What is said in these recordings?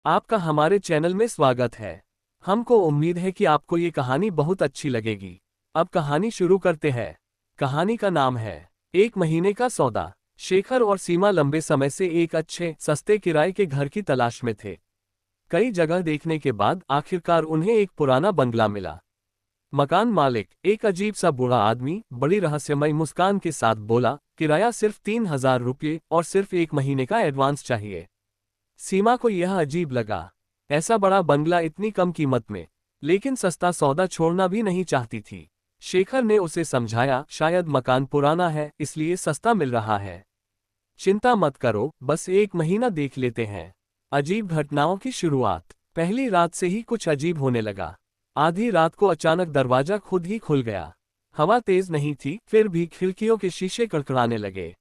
आपका हमारे चैनल में स्वागत है। हमको उम्मीद है कि आपको ये कहानी बहुत अच्छी लगेगी। अब कहानी शुरू करते हैं। कहानी का नाम है एक महीने का सौदा। शेखर और सीमा लंबे समय से एक अच्छे सस्ते किराए के घर की तलाश में थे। कई जगह देखने के बाद आखिरकार उन्हें एक पुराना बंगला मिला। मकान मालिक, एक अजीब सा बूढ़ा आदमी, बड़ी रहस्यमय मुस्कान के साथ बोला, किराया सिर्फ 3,000 रुपये और सिर्फ 1 महीने का एडवांस चाहिए। सीमा को यह अजीब लगा, ऐसा बड़ा बंगला इतनी कम कीमत में, लेकिन सस्ता सौदा छोड़ना भी नहीं चाहती थी। शेखर ने उसे समझाया, शायद मकान पुराना है इसलिए सस्ता मिल रहा है। चिंता मत करो, बस 1 महीना देख लेते हैं। अजीब घटनाओं की शुरुआत। पहली रात से ही कुछ अजीब होने लगा। आधी रात को अचानक दरवाजा खुद ही खुल गया। हवा तेज नहीं थी, फिर भी खिड़कियों के शीशे कड़कड़ाने लगे।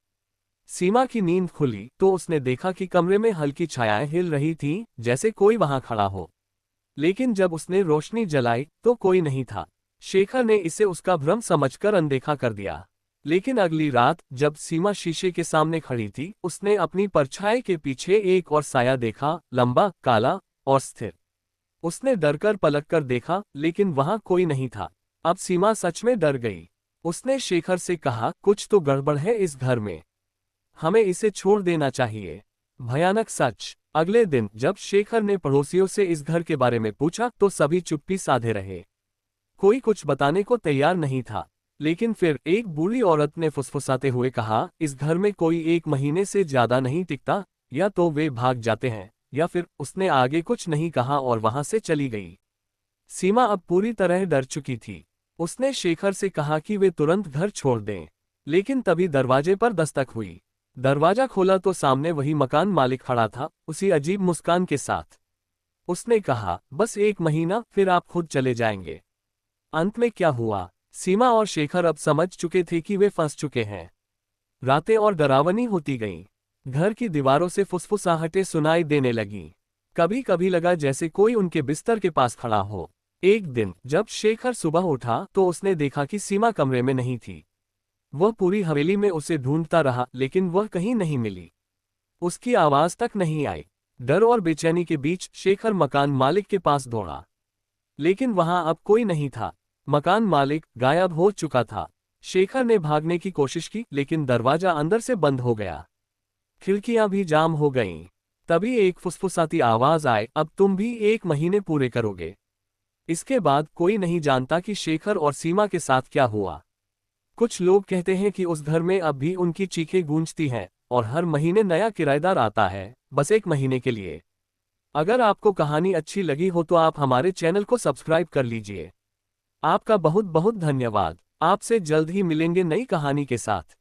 सीमा की नींद खुली तो उसने देखा कि कमरे में हल्की छायाएं हिल रही थीं, जैसे कोई वहां खड़ा हो। लेकिन जब उसने रोशनी जलाई तो कोई नहीं था। शेखर ने इसे उसका भ्रम समझकर अनदेखा कर दिया। लेकिन अगली रात जब सीमा शीशे के सामने खड़ी थी, उसने अपनी परछाई के पीछे एक और साया देखा, लंबा, काला और स्थिर। उसने डरकर पलटकर देखा, लेकिन वहां कोई नहीं था। अब सीमा सच में डर गई। उसने शेखर से कहा, कुछ तो गड़बड़ है इस घर में, हमें इसे छोड़ देना चाहिए। भयानक सच। अगले दिन जब शेखर ने पड़ोसियों से इस घर के बारे में पूछा तो सभी चुप्पी साधे रहे। कोई कुछ बताने को तैयार नहीं था। लेकिन फिर एक बूढ़ी औरत ने फुसफुसाते हुए कहा, इस घर में कोई 1 महीने से ज्यादा नहीं टिकता, या तो वे भाग जाते हैं या फिर। उसने आगे कुछ नहीं कहा और वहां से चली गई। सीमा अब पूरी तरह डर चुकी थी। उसने शेखर से कहा कि वे तुरंत घर छोड़ दें। लेकिन तभी दरवाजे पर दस्तक हुई। दरवाजा खोला तो सामने वही मकान मालिक खड़ा था, उसी अजीब मुस्कान के साथ। उसने कहा, बस 1 महीना, फिर आप खुद चले जाएंगे। अंत में क्या हुआ? सीमा और शेखर अब समझ चुके थे कि वे फंस चुके हैं। रातें और डरावनी होती गईं। घर की दीवारों से फुसफुसाहटें सुनाई देने लगीं। कभी कभी लगा जैसे कोई उनके बिस्तर के पास खड़ा हो। एक दिन जब शेखर सुबह उठा तो उसने देखा कि सीमा कमरे में नहीं थी। वह पूरी हवेली में उसे ढूंढता रहा, लेकिन वह कहीं नहीं मिली। उसकी आवाज तक नहीं आई। डर और बेचैनी के बीच शेखर मकान मालिक के पास दौड़ा। लेकिन वहां अब कोई नहीं था। मकान मालिक गायब हो चुका था। शेखर ने भागने की कोशिश की, लेकिन दरवाजा अंदर से बंद हो गया। खिड़कियां भी जाम हो गईं। तभी एक फुसफुसाती आवाज आए, अब तुम भी 1 महीने पूरे करोगे। इसके बाद कोई नहीं जानता कि शेखर और सीमा के साथ क्या हुआ। कुछ लोग कहते हैं कि उस घर में अब भी उनकी चीखें गूंजती हैं और हर महीने नया किराएदार आता है, बस 1 महीने के लिए। अगर आपको कहानी अच्छी लगी हो तो आप हमारे चैनल को सब्सक्राइब कर लीजिए। आपका बहुत बहुत धन्यवाद। आपसे जल्द ही मिलेंगे नई कहानी के साथ।